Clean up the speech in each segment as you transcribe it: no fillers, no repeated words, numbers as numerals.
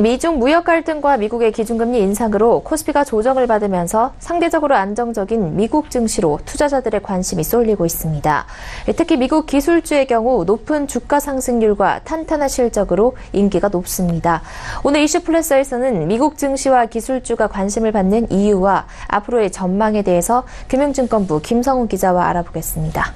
미중 무역 갈등과 미국의 기준금리 인상으로 코스피가 조정을 받으면서 상대적으로 안정적인 미국 증시로 투자자들의 관심이 쏠리고 있습니다. 특히 미국 기술주의 경우 높은 주가 상승률과 탄탄한 실적으로 인기가 높습니다. 오늘 이슈플러스에서는 미국 증시와 기술주가 관심을 받는 이유와 앞으로의 전망에 대해서 금융증권부 김성훈 기자와 알아보겠습니다.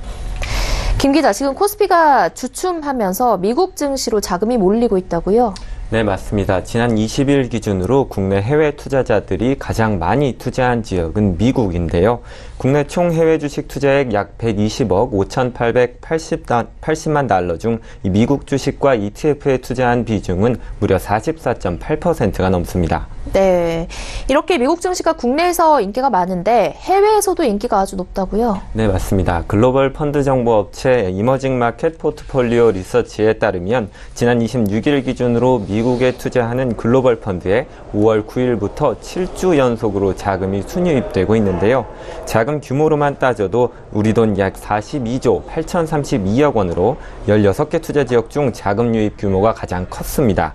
김 기자, 지금 코스피가 주춤하면서 미국 증시로 자금이 몰리고 있다고요? 네, 맞습니다. 지난 20일 기준으로 국내 해외 투자자들이 가장 많이 투자한 지역은 미국인데요. 국내 총 해외 주식 투자액 약 120억 5,880만 달러 중 이 미국 주식과 ETF에 투자한 비중은 무려 44.8%가 넘습니다. 네, 이렇게 미국 증시가 국내에서 인기가 많은데 해외에서도 인기가 아주 높다고요? 네, 맞습니다. 글로벌 펀드 정보 업체 이머징 마켓 포트폴리오 리서치에 따르면 지난 26일 기준으로 미국에 투자하는 글로벌 펀드에 5월 9일부터 7주 연속으로 자금이 순유입되고 있는데요. 자금 규모로만 따져도 우리 돈 약 42조 8,032억 원으로 16개 투자 지역 중 자금 유입 규모가 가장 컸습니다.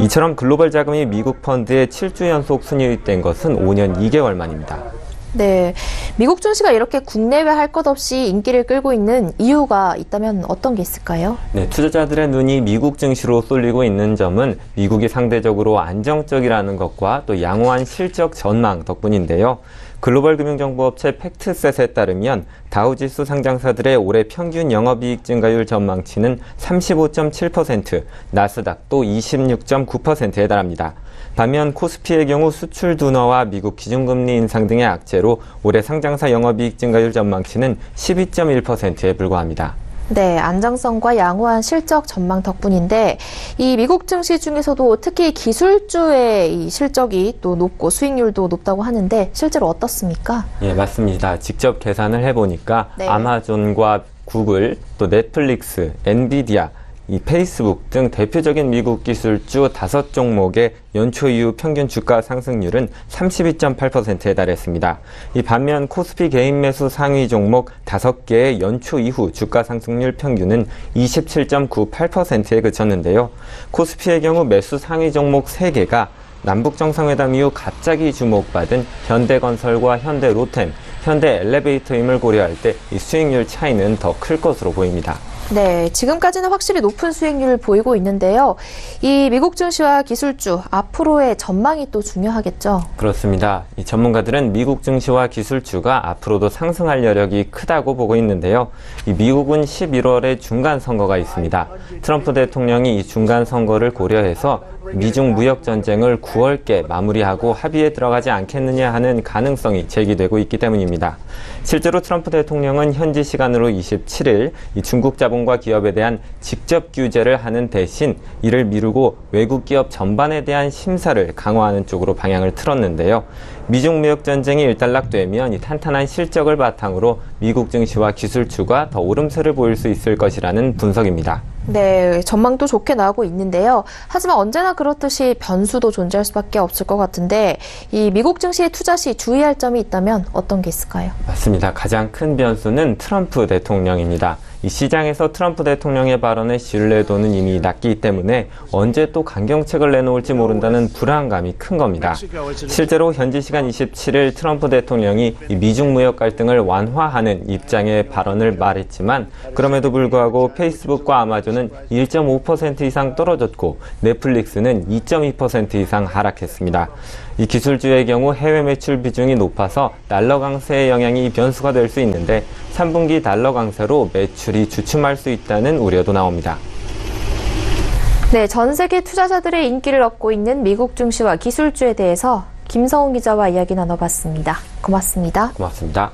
이처럼 글로벌 자금이 미국 펀드에 7주 연속 순유입된 것은 5년 2개월 만입니다. 네, 미국 증시가 이렇게 국내외 할 것 없이 인기를 끌고 있는 이유가 있다면 어떤 게 있을까요? 네, 투자자들의 눈이 미국 증시로 쏠리고 있는 점은 미국이 상대적으로 안정적이라는 것과 또 양호한 실적 전망 덕분인데요. 글로벌 금융정보업체 팩트셋에 따르면 다우지수 상장사들의 올해 평균 영업이익 증가율 전망치는 35.7%, 나스닥도 26.9%에 달합니다. 반면 코스피의 경우 수출 둔화와 미국 기준금리 인상 등의 악재로 올해 상장사 영업이익 증가율 전망치는 12.1%에 불과합니다. 네, 안정성과 양호한 실적 전망 덕분인데 이 미국 증시 중에서도 특히 기술주의 이 실적이 또 높고 수익률도 높다고 하는데 실제로 어떻습니까? 예, 맞습니다. 직접 계산을 해보니까 네. 아마존과 구글, 또 넷플릭스, 엔비디아, 이 페이스북 등 대표적인 미국 기술주 5종목의 연초 이후 평균 주가 상승률은 32.8%에 달했습니다. 이 반면 코스피 개인 매수 상위 종목 5개의 연초 이후 주가 상승률 평균은 27.98%에 그쳤는데요. 코스피의 경우 매수 상위 종목 3개가 남북정상회담 이후 갑자기 주목받은 현대건설과 현대로템, 현대엘리베이터임을 고려할 때 이 수익률 차이는 더 클 것으로 보입니다. 네, 지금까지는 확실히 높은 수익률을 보이고 있는데요. 이 미국 증시와 기술주, 앞으로의 전망이 또 중요하겠죠? 그렇습니다. 이 전문가들은 미국 증시와 기술주가 앞으로도 상승할 여력이 크다고 보고 있는데요. 이 미국은 11월에 중간 선거가 있습니다. 트럼프 대통령이 이 중간 선거를 고려해서 미중 무역 전쟁을 9월께 마무리하고 합의에 들어가지 않겠느냐 하는 가능성이 제기되고 있기 때문입니다. 실제로 트럼프 대통령은 현지 시간으로 27일 이 중국 자본과 기업에 대한 직접 규제를 하는 대신 이를 미루고 외국 기업 전반에 대한 심사를 강화하는 쪽으로 방향을 틀었는데요. 미중 무역 전쟁이 일단락되면 이 탄탄한 실적을 바탕으로 미국 증시와 기술주가 더 오름세를 보일 수 있을 것이라는 분석입니다. 네, 전망도 좋게 나오고 있는데요. 하지만 언제나 그렇듯이 변수도 존재할 수밖에 없을 것 같은데 이 미국 증시에 투자 시 주의할 점이 있다면 어떤 게 있을까요? 맞습니다. 가장 큰 변수는 트럼프 대통령입니다. 이 시장에서 트럼프 대통령의 발언의 신뢰도는 이미 낮기 때문에 언제 또 강경책을 내놓을지 모른다는 불안감이 큰 겁니다. 실제로 현지 시간 27일 트럼프 대통령이 이 미중 무역 갈등을 완화하는 입장의 발언을 말했지만 그럼에도 불구하고 페이스북과 아마존은 1.5% 이상 떨어졌고 넷플릭스는 2.2% 이상 하락했습니다. 이 기술주의 경우 해외 매출 비중이 높아서 달러 강세의 영향이 변수가 될 수 있는데 3분기 달러 강세로 매출이 주춤할 수 있다는 우려도 나옵니다. 네, 전 세계 투자자들의 인기를 얻고 있는 미국 증시와 기술주에 대해서 김성훈 기자와 이야기 나눠봤습니다. 고맙습니다. 고맙습니다.